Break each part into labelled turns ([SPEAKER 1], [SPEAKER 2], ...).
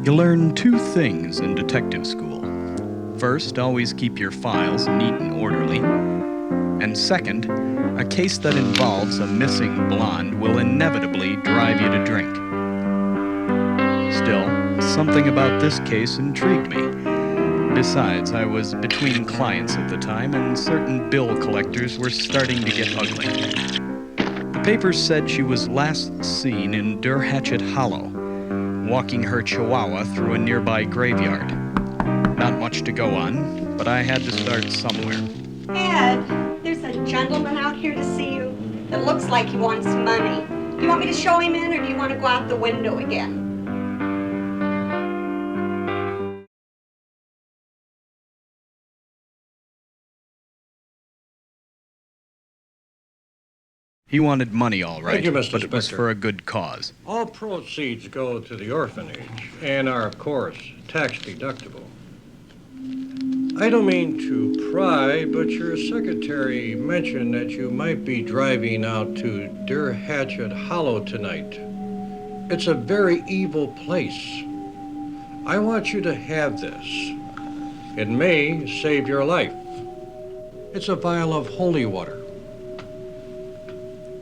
[SPEAKER 1] You learn two things in detective school. First, always keep your files neat and orderly. And second, a case that involves a missing blonde will inevitably drive you to drink. Still, something about this case intrigued me. Besides, I was between clients at the time, and certain bill collectors were starting to get ugly. The papers said she was last seen in Derhatchet Hollow, walking her chihuahua through a nearby graveyard. Not much to go on, but I had to start somewhere.
[SPEAKER 2] Ed, there's a gentleman out here to see you that looks like he wants money. Do you want me to show him in, or do you want to go out the window again?
[SPEAKER 1] He wanted money, all right,
[SPEAKER 3] Thank you, Mr.
[SPEAKER 1] but it was
[SPEAKER 3] Spectre.
[SPEAKER 1] for a good cause.
[SPEAKER 3] All proceeds go to the orphanage and are, of course, tax deductible. I don't mean to pry, but your secretary mentioned that you might be driving out to Derhatchet Hollow tonight. It's a very evil place. I want you to have this. It may save your life. It's a vial of holy water.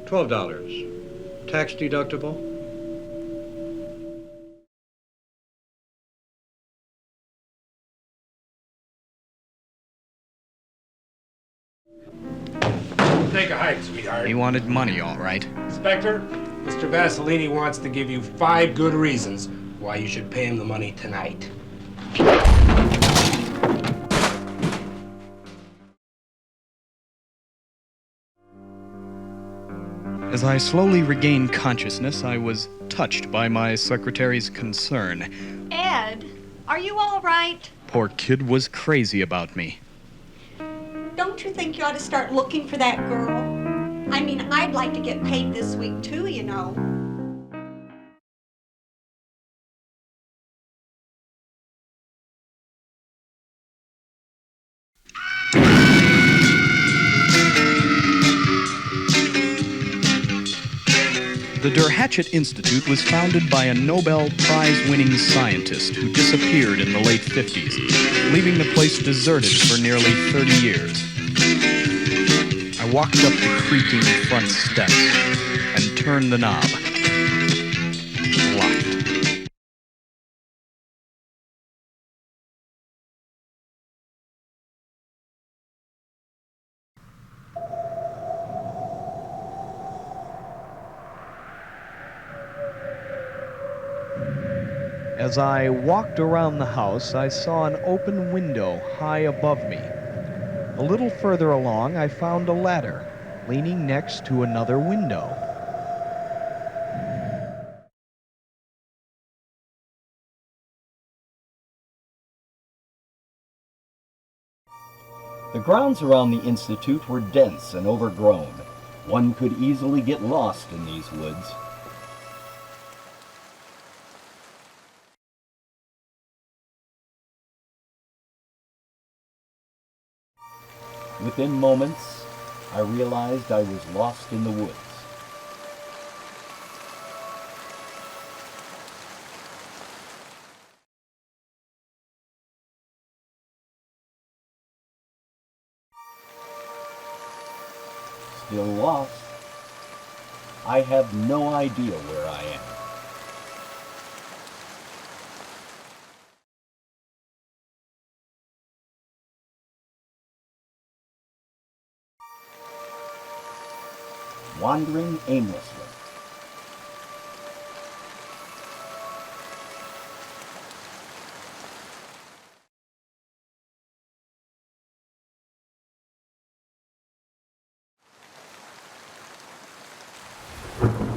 [SPEAKER 3] $12. Tax deductible?
[SPEAKER 4] Take a hike, sweetheart.
[SPEAKER 1] He wanted money, all right.
[SPEAKER 4] Spectre, Mr. Vasilini wants to give you 5 good reasons why you should pay him the money tonight.
[SPEAKER 1] As I slowly regained consciousness, I was touched by my secretary's concern.
[SPEAKER 2] Ed, are you all right?
[SPEAKER 1] Poor kid was crazy about me.
[SPEAKER 2] Don't you think you ought to start looking for that girl? I mean, I'd like to get paid this week too, you know.
[SPEAKER 1] The Derhatchet Institute was founded by a Nobel Prize-winning scientist who disappeared in the late 50s, leaving the place deserted for nearly 30 years. I walked up the creaking front steps and turned the knob. Locked. As I walked around the house, I saw an open window high above me. A little further along, I found a ladder, leaning next to another window.
[SPEAKER 5] The grounds around the Institute were dense and overgrown. One could easily get lost in these woods. Within moments, I realized I was lost in the woods. Still lost. I have no idea where I am. Wandering aimlessly.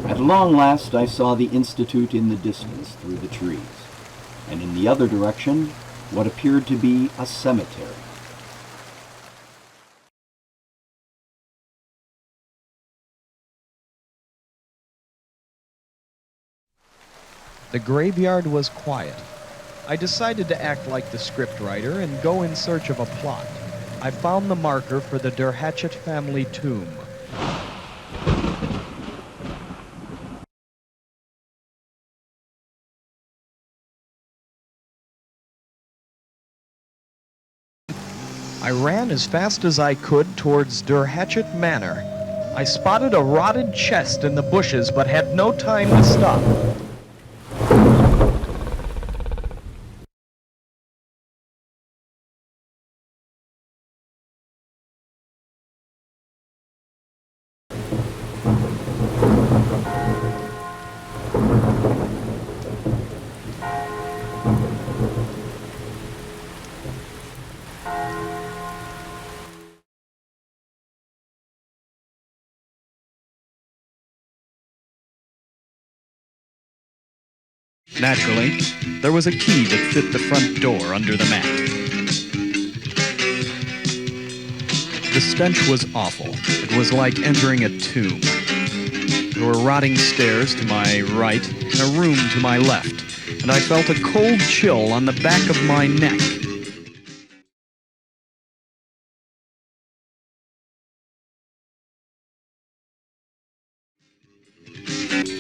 [SPEAKER 5] At long last, I saw the Institute in the distance through the trees, and in the other direction, what appeared to be a cemetery.
[SPEAKER 1] The graveyard was quiet. I decided to act like the scriptwriter and go in search of a plot. I found the marker for the Derhatchet family tomb. I ran as fast as I could towards Durhatchet Manor. I spotted a rotted chest in the bushes, but had no time to stop. Naturally, there was a key that fit the front door under the mat. The stench was awful. It was like entering a tomb. There were rotting stairs to my right and a room to my left, and I felt a cold chill on the back of my neck.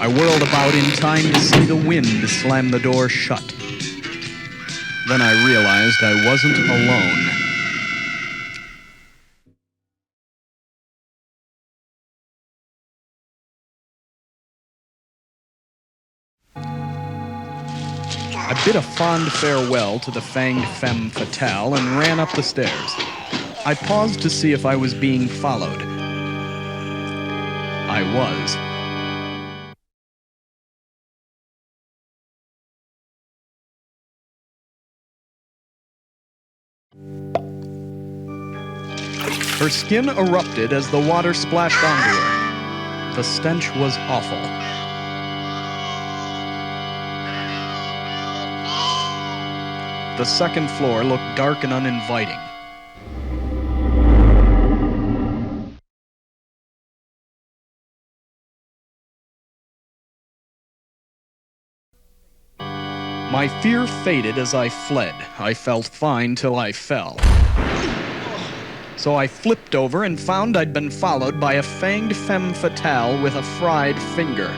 [SPEAKER 1] I whirled about in time to see the wind slam the door shut. Then I realized I wasn't alone. I bid a fond farewell to the fanged femme fatale and ran up the stairs. I paused to see if I was being followed. I was. Her skin erupted as the water splashed onto her. The stench was awful. The second floor looked dark and uninviting. My fear faded as I fled. I felt fine till I fell. So I flipped over and found I'd been followed by a fanged femme fatale with a fried finger.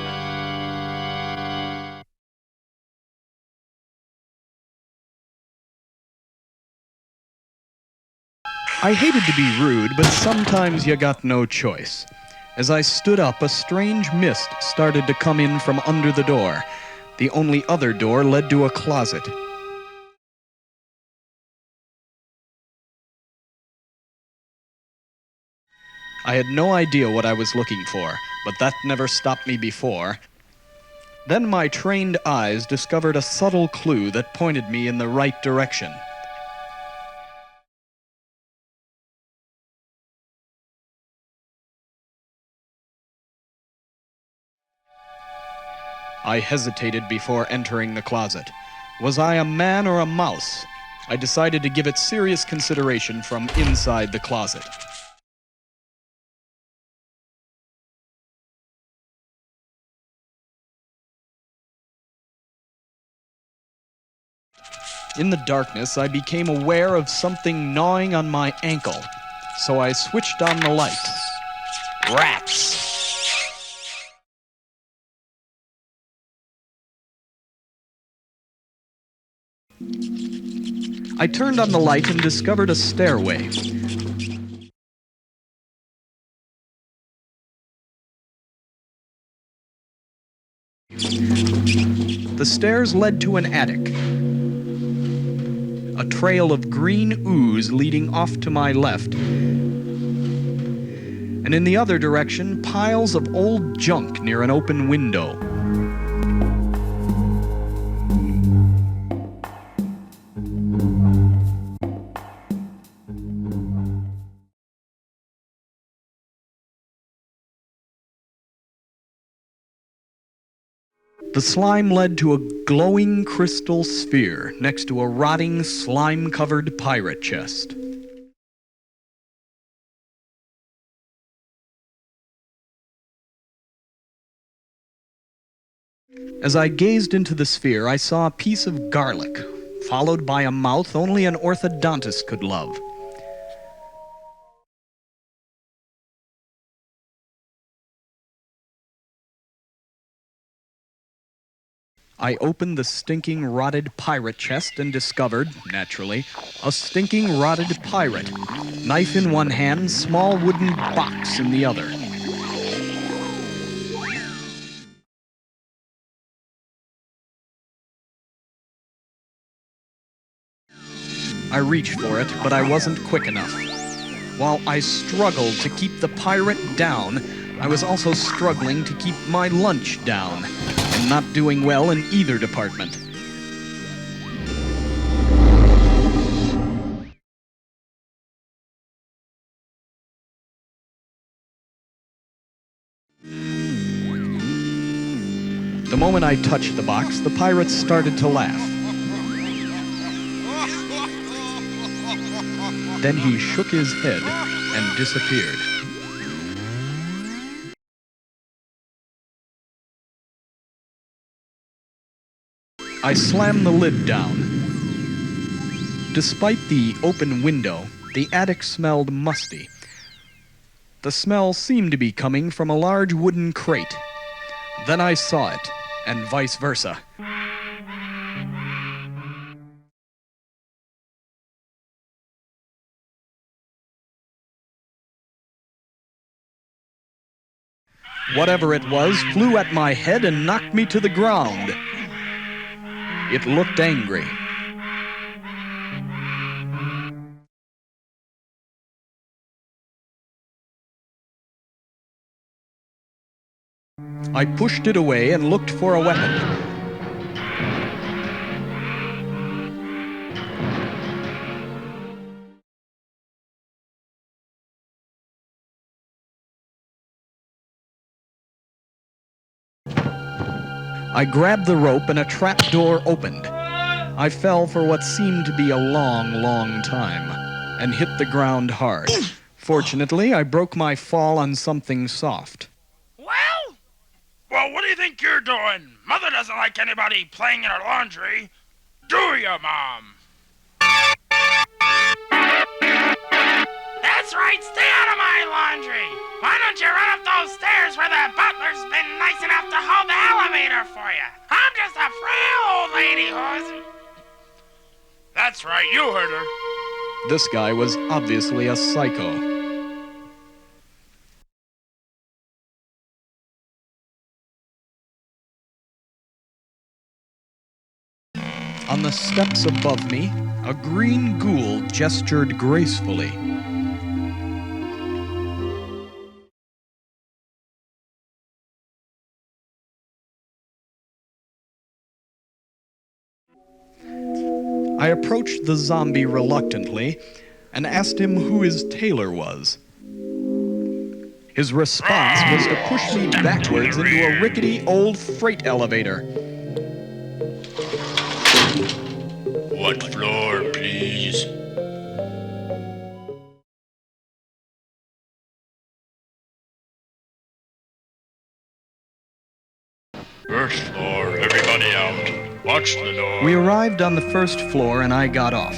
[SPEAKER 1] I hated to be rude, but sometimes you got no choice. As I stood up, a strange mist started to come in from under the door. The only other door led to a closet. I had no idea what I was looking for, but that never stopped me before. Then my trained eyes discovered a subtle clue that pointed me in the right direction. I hesitated before entering the closet. Was I a man or a mouse? I decided to give it serious consideration from inside the closet. In the darkness, I became aware of something gnawing on my ankle, so I switched on the light. Rats! I turned on the light and discovered a stairway. The stairs led to an attic. A trail of green ooze leading off to my left. And in the other direction, piles of old junk near an open window. The slime led to a glowing crystal sphere next to a rotting, slime-covered pirate chest. As I gazed into the sphere, I saw a piece of garlic, followed by a mouth only an orthodontist could love. I opened the stinking rotted pirate chest and discovered, naturally, a stinking rotted pirate. Knife in one hand, small wooden box in the other. I reached for it, but I wasn't quick enough. While I struggled to keep the pirate down, I was also struggling to keep my lunch down, and not doing well in either department. The moment I touched the box, the pirate started to laugh. Then he shook his head and disappeared. I slammed the lid down. Despite the open window, the attic smelled musty. The smell seemed to be coming from a large wooden crate. Then I saw it, and vice versa. Whatever it was flew at my head and knocked me to the ground. It looked angry. I pushed it away and looked for a weapon. I grabbed the rope and a trap door opened. I fell for what seemed to be a long, long time and hit the ground hard. Fortunately, I broke my fall on something soft.
[SPEAKER 6] Well, what do you think you're doing? Mother doesn't like anybody playing in her laundry. Do ya, Mom? That's right, stay out of my laundry. Why don't you run up those stairs where the butler's been nice enough to hold the elevator for you? I'm just a frail old lady who's... That's right, you heard her.
[SPEAKER 1] This guy was obviously a psycho. On the steps above me, a green ghoul gestured gracefully. I approached the zombie reluctantly and asked him who his tailor was. His response was to push me backwards into a rickety old freight elevator.
[SPEAKER 6] What floor, please? First floor, everybody out. Watch the door.
[SPEAKER 1] We arrived on the first floor and I got off.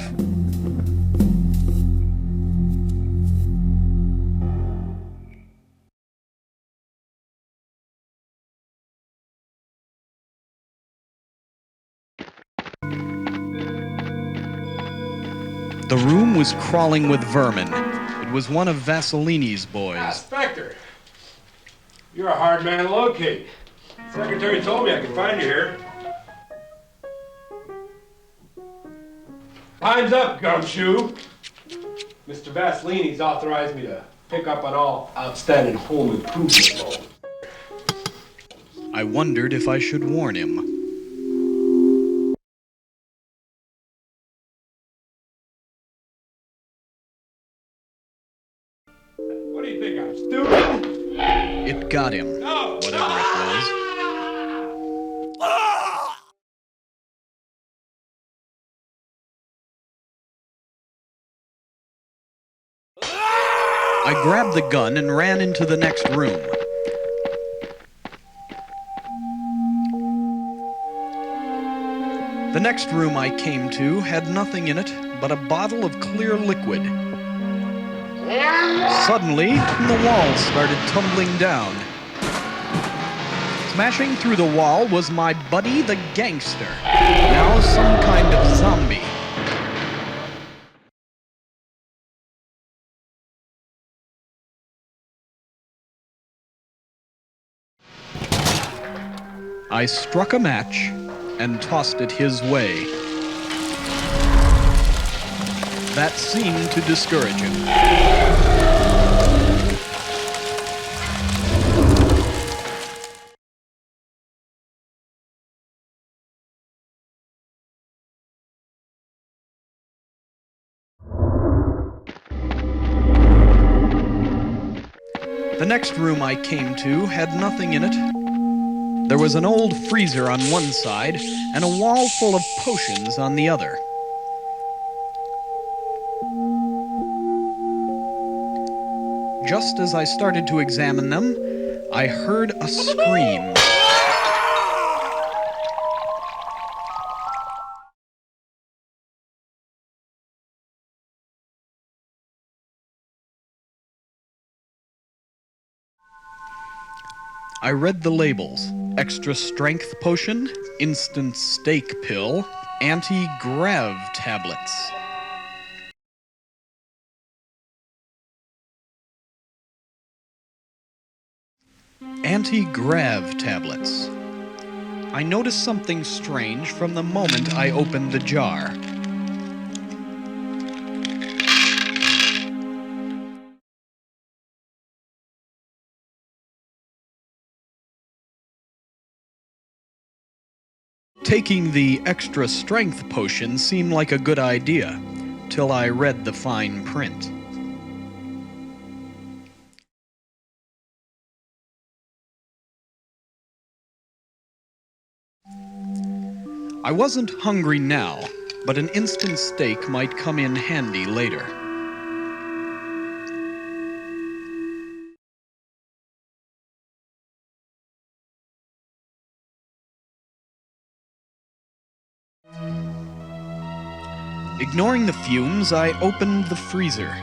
[SPEAKER 1] The room was crawling with vermin. It was one of Vasellini's boys.
[SPEAKER 4] Spectre, you're a hard man to locate. Secretary told me I could find you here. Time's up, Gumshoe. Mr. Vasellini's authorized me to pick up on all outstanding home improvement.
[SPEAKER 1] I wondered if I should warn him.
[SPEAKER 4] What do you think, I'm stupid?
[SPEAKER 1] It got him,
[SPEAKER 4] No!
[SPEAKER 1] whatever it was. I grabbed the gun and ran into the next room. The next room I came to had nothing in it but a bottle of clear liquid. Suddenly, the walls started tumbling down. Smashing through the wall was my buddy the gangster, now some kind of zombie. I struck a match and tossed it his way. That seemed to discourage him. The next room I came to had nothing in it. There was an old freezer on one side and a wall full of potions on the other. Just as I started to examine them, I heard a scream. I read the labels: extra strength potion, instant steak pill, anti-grav tablets. Anti-grav tablets. I noticed something strange from the moment I opened the jar. Taking the extra strength potion seemed like a good idea, till I read the fine print. I wasn't hungry now, but an instant steak might come in handy later. Ignoring the fumes, I opened the freezer,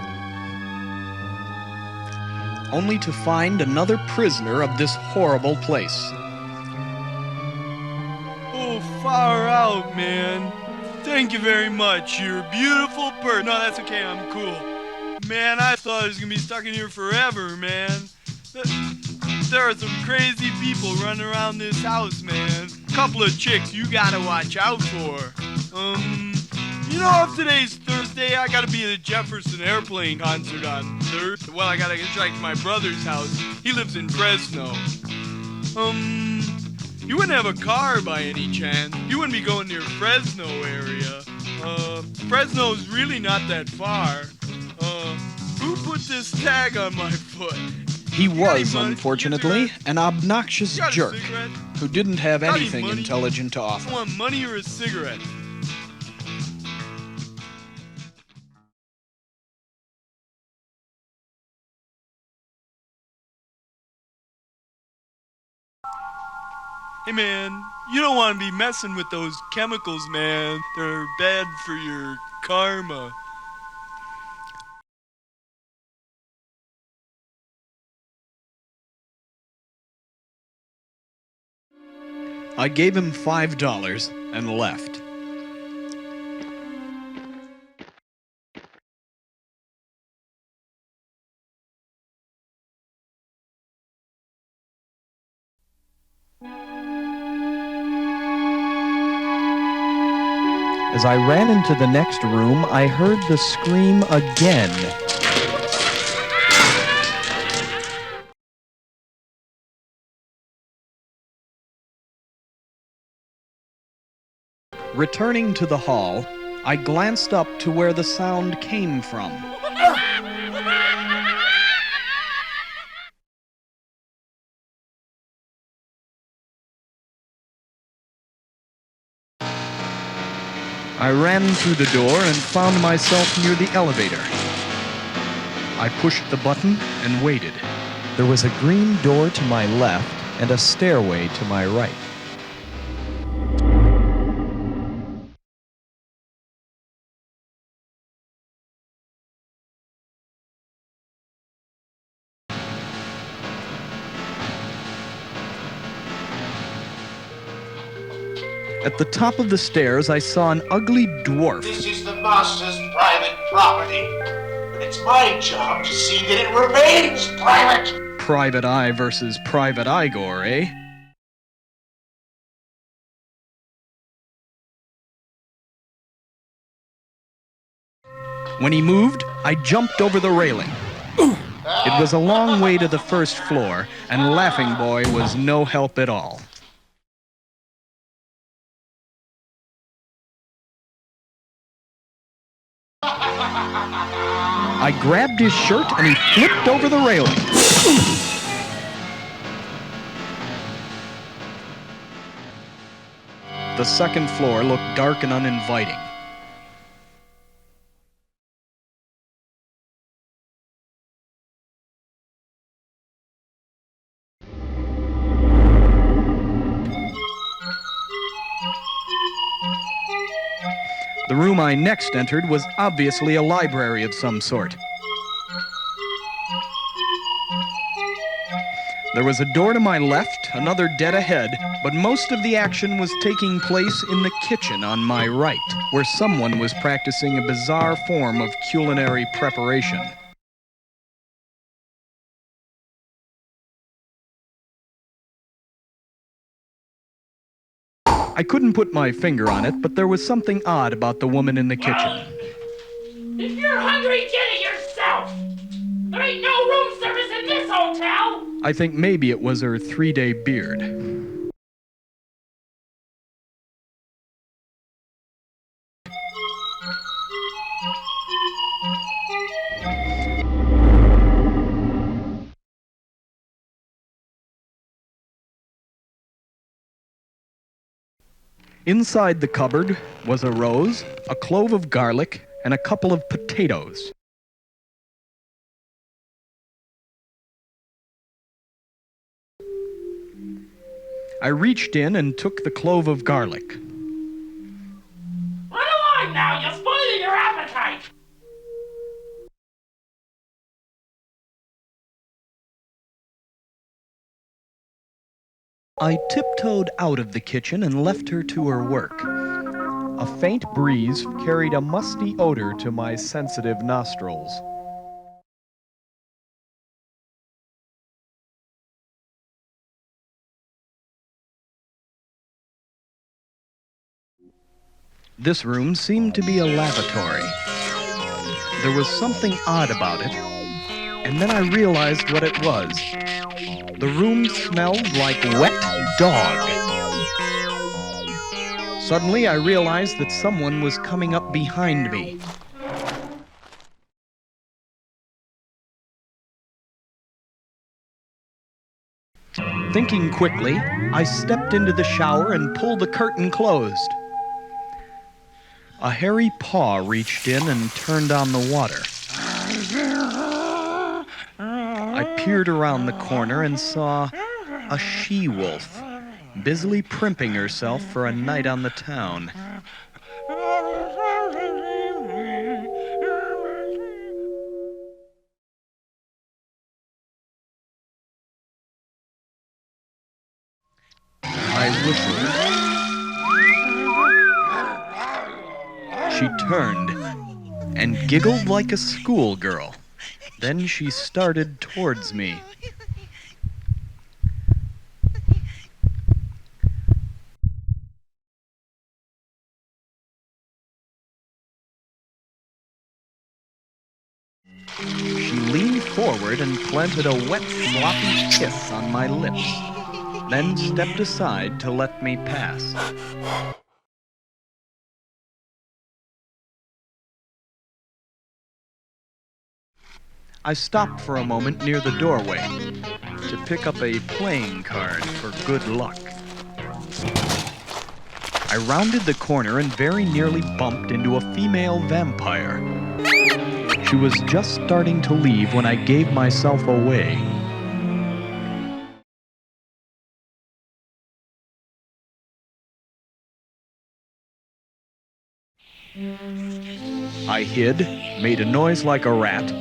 [SPEAKER 1] only to find another prisoner of this horrible place.
[SPEAKER 7] Oh, far out, man. Thank you very much. You're a beautiful person. No, that's okay. I'm cool. Man, I thought I was going to be stuck in here forever, man. There are some crazy people running around this house, man. Couple of chicks you gotta watch out for. You know, if today's Thursday, I gotta be at a Jefferson Airplane concert on Thursday. Well, I gotta get back to my brother's house. He lives in Fresno. You wouldn't have a car by any chance. You wouldn't be going near Fresno area. Fresno's really not that far. Who put this tag on my foot?
[SPEAKER 1] He was, unfortunately, an obnoxious jerk who didn't have anything intelligent to offer.
[SPEAKER 7] You want money or a cigarette? Hey man, you don't want to be messing with those chemicals, man. They're bad for your karma.
[SPEAKER 1] I gave him $5 and left. As I ran into the next room, I heard the scream again. Returning to the hall, I glanced up to where the sound came from. I ran through the door and found myself near the elevator. I pushed the button and waited. There was a green door to my left and a stairway to my right. At the top of the stairs, I saw an ugly dwarf.
[SPEAKER 8] This is the master's private property. It's my job to see that it remains private.
[SPEAKER 1] Private Eye versus Private Igor, eh? When he moved, I jumped over the railing. It was a long way to the first floor, and Laughing Boy was no help at all. I grabbed his shirt and he flipped over the railing. The second floor looked dark and uninviting. The room I next entered was obviously a library of some sort. There was a door to my left, another dead ahead, but most of the action was taking place in the kitchen on my right, where someone was practicing a bizarre form of culinary preparation. I couldn't put my finger on it, but there was something odd about the woman in the kitchen.
[SPEAKER 6] If you're hungry, get it yourself! There ain't no room service in this hotel!
[SPEAKER 1] I think maybe it was her 3-day beard. Inside the cupboard was a rose, a clove of garlic, and a couple of potatoes. I reached in and took the clove of garlic.
[SPEAKER 6] Run along now, you're spoiling your appetite!
[SPEAKER 1] I tiptoed out of the kitchen and left her to her work. A faint breeze carried a musty odor to my sensitive nostrils. This room seemed to be a lavatory. There was something odd about it, and then I realized what it was. The room smelled like wet dog. Suddenly, I realized that someone was coming up behind me. Thinking quickly, I stepped into the shower and pulled the curtain closed. A hairy paw reached in and turned on the water. I peered around the corner and saw a she-wolf busily primping herself for a night on the town. I whistled. She turned and giggled like a schoolgirl. Then she started towards me. She leaned forward and planted a wet, sloppy kiss on my lips, then stepped aside to let me pass. I stopped for a moment near the doorway to pick up a playing card for good luck. I rounded the corner and very nearly bumped into a female vampire. She was just starting to leave when I gave myself away. I hid, made a noise like a rat,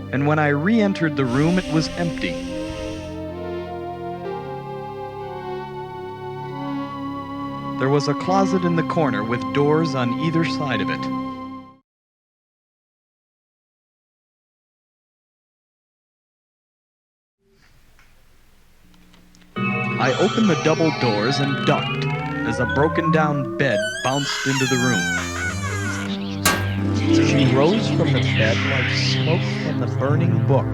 [SPEAKER 1] and when I re-entered the room, it was empty. There was a closet in the corner with doors on either side of it. I opened the double doors and ducked as a broken-down bed bounced into the room. She rose from the bed like smoke from the burning book.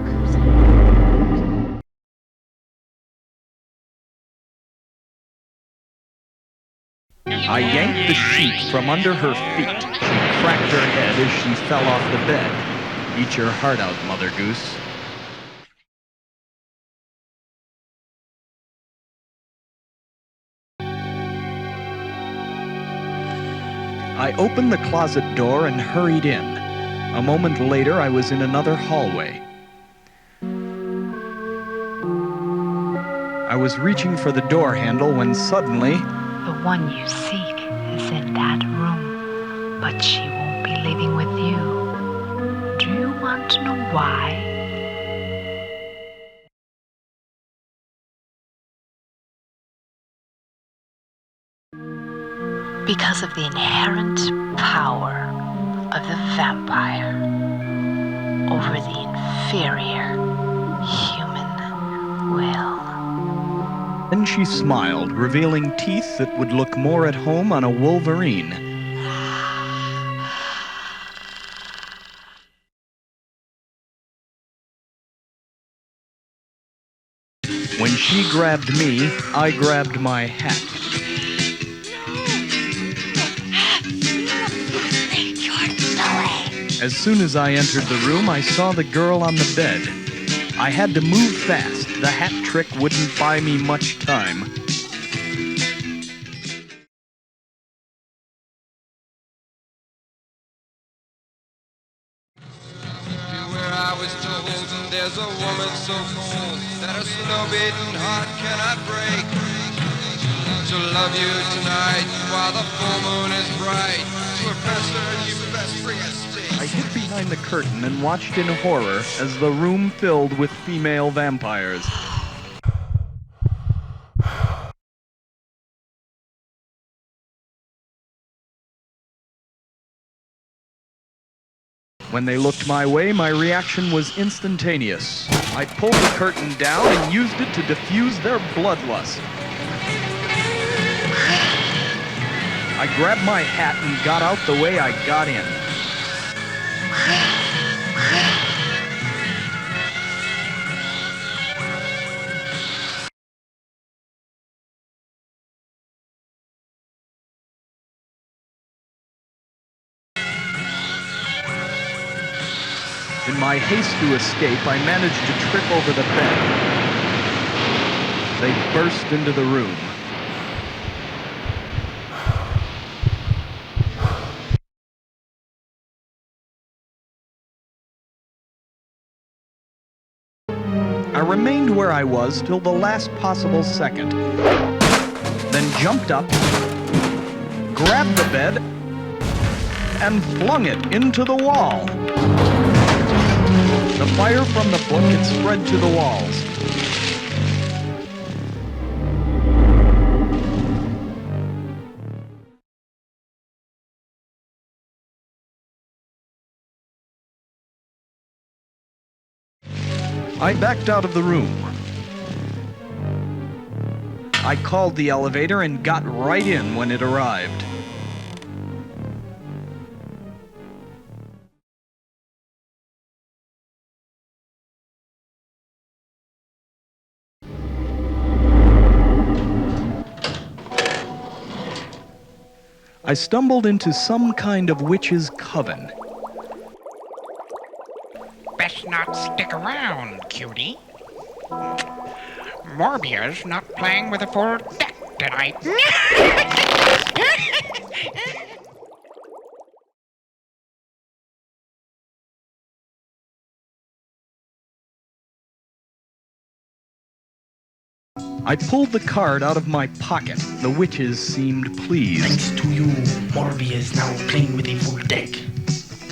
[SPEAKER 1] I yanked the sheet from under her feet. She cracked her head as she fell off the bed. Eat your heart out, Mother Goose. I opened the closet door and hurried in. A moment later, I was in another hallway. I was reaching for the door handle when suddenly...
[SPEAKER 9] The one you seek is in that room, but she won't be living with you. Do you want to know why? Because of the inherent power of the vampire over the inferior human will.
[SPEAKER 1] Then she smiled, revealing teeth that would look more at home on a wolverine. When she grabbed me, I grabbed my hat. As soon as I entered the room, I saw the girl on the bed. I had to move fast. The hat trick wouldn't buy me much time.
[SPEAKER 10] Where I was told there's a woman so cold that a snow-beaten heart cannot break. To love you tonight while the full moon is bright. To impress her, you best bring a stick.
[SPEAKER 1] I hid behind the curtain and watched in horror as the room filled with female vampires. When they looked my way, my reaction was instantaneous. I pulled the curtain down and used it to diffuse their bloodlust. I grabbed my hat and got out the way I got in. In my haste to escape, I managed to trip over the bed. They burst into the room. I remained where I was till the last possible second, then jumped up, grabbed the bed, and flung it into the wall. The fire from the book had spread to the walls. I backed out of the room. I called the elevator and got right in when it arrived. I stumbled into some kind of witch's coven.
[SPEAKER 6] Best not stick around, cutie. Morbia's not playing with a full deck tonight.
[SPEAKER 1] I pulled the card out of my pocket. The witches seemed pleased.
[SPEAKER 11] Thanks to you, Morbia is now playing with a full deck.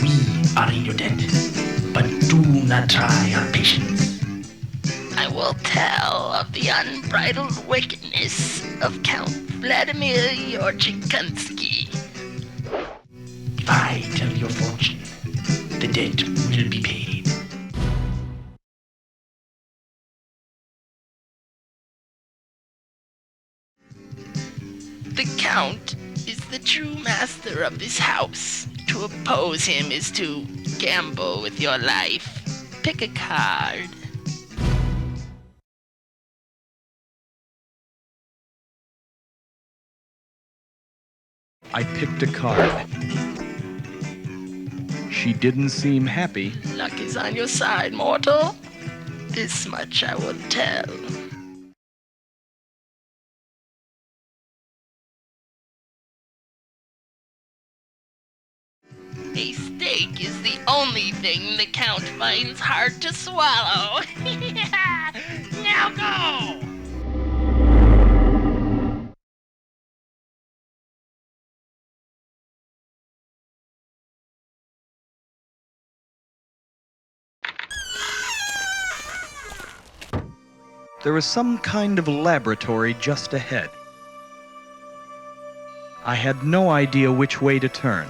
[SPEAKER 11] We are in your debt, but do not try our patience.
[SPEAKER 12] I will tell of the unbridled wickedness of Count Vladimir Yorchikansky.
[SPEAKER 11] If I tell your fortune, the debt will be paid.
[SPEAKER 12] The Count is the true master of this house. To oppose him is to gamble with your life. Pick a card.
[SPEAKER 1] I picked a card. She didn't seem happy.
[SPEAKER 12] Luck is on your side, mortal. This much I will tell. A steak is the only thing the Count finds hard to swallow. Now go!
[SPEAKER 1] There was some kind of laboratory just ahead. I had no idea which way to turn.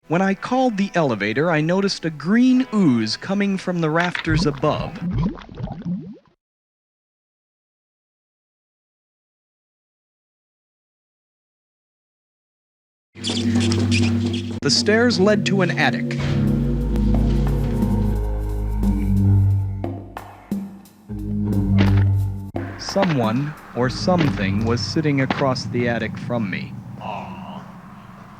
[SPEAKER 1] When I called the elevator, I noticed a green ooze coming from the rafters above. The stairs led to an attic. Someone or something was sitting across the attic from me.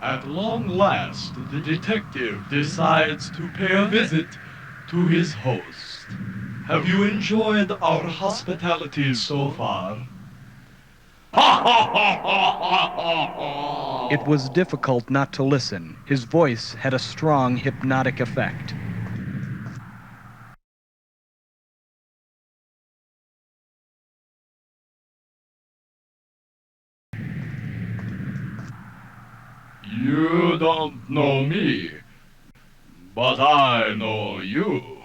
[SPEAKER 13] At long last, the detective decides to pay a visit to his host. Have you enjoyed our hospitality so far?
[SPEAKER 1] It was difficult not to listen. His voice had a strong hypnotic effect.
[SPEAKER 13] You don't know me, but I know you.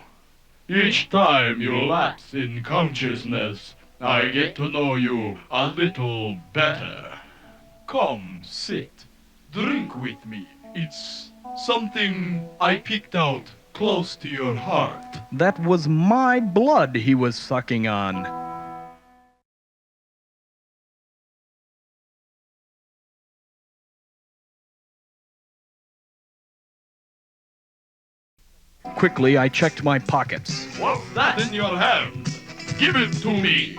[SPEAKER 13] Each time you lapse in consciousness, I get to know you a little better. Come, sit. Drink with me. It's something I picked out close to your heart.
[SPEAKER 1] That was my blood he was sucking on. Quickly, I checked my pockets.
[SPEAKER 13] What's that in your hand? Give it to me.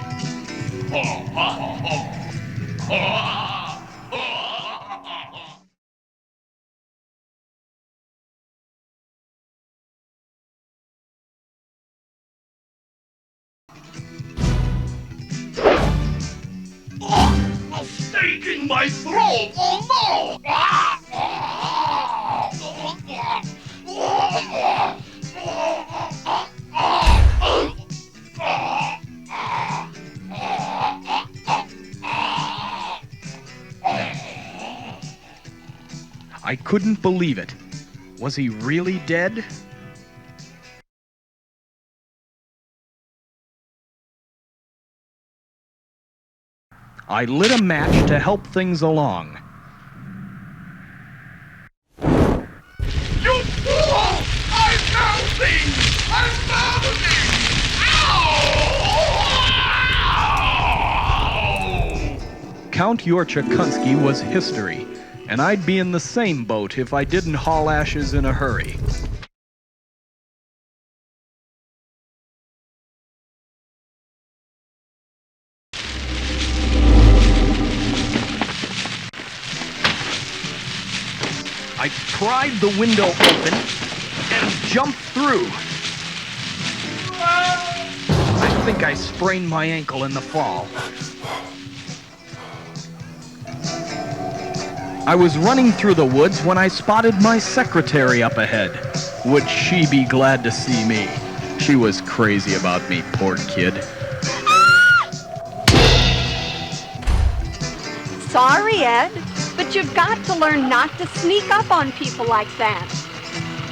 [SPEAKER 13] A stake in my throat! Oh no!
[SPEAKER 1] I couldn't believe it. Was he really dead? I lit a match to help things along.
[SPEAKER 13] You fool! I found things! I found things! Ow!
[SPEAKER 1] Count Yorchikansky was history, and I'd be in the same boat if I didn't haul ashes in a hurry. I pried the window open and jumped through. I think I sprained my ankle in the fall. I was running through the woods when I spotted my secretary up ahead. Would she be glad to see me? She was crazy about me, poor kid.
[SPEAKER 2] Sorry, Ed. But you've got to learn not to sneak up on people like that.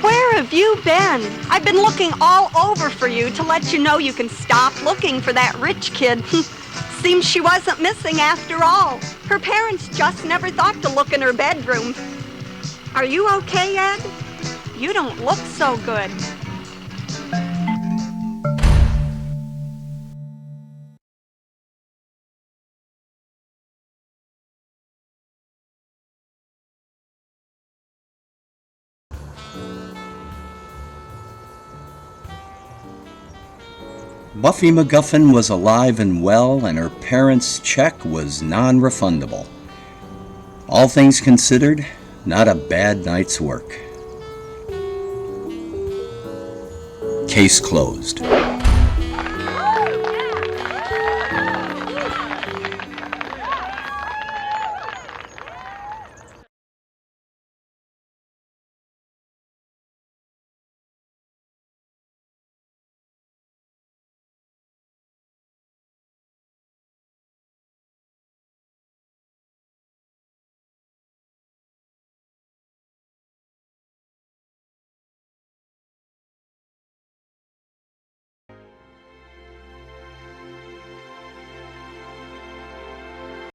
[SPEAKER 2] Where have you been? I've been looking all over for you to let you know you can stop looking for that rich kid. Seems she wasn't missing after all. Her parents just never thought to look in her bedroom. Are you okay, Ed? You don't look so good.
[SPEAKER 5] Buffy MacGuffin was alive and well, and her parents' check was non-refundable. All things considered, not a bad night's work. Case closed.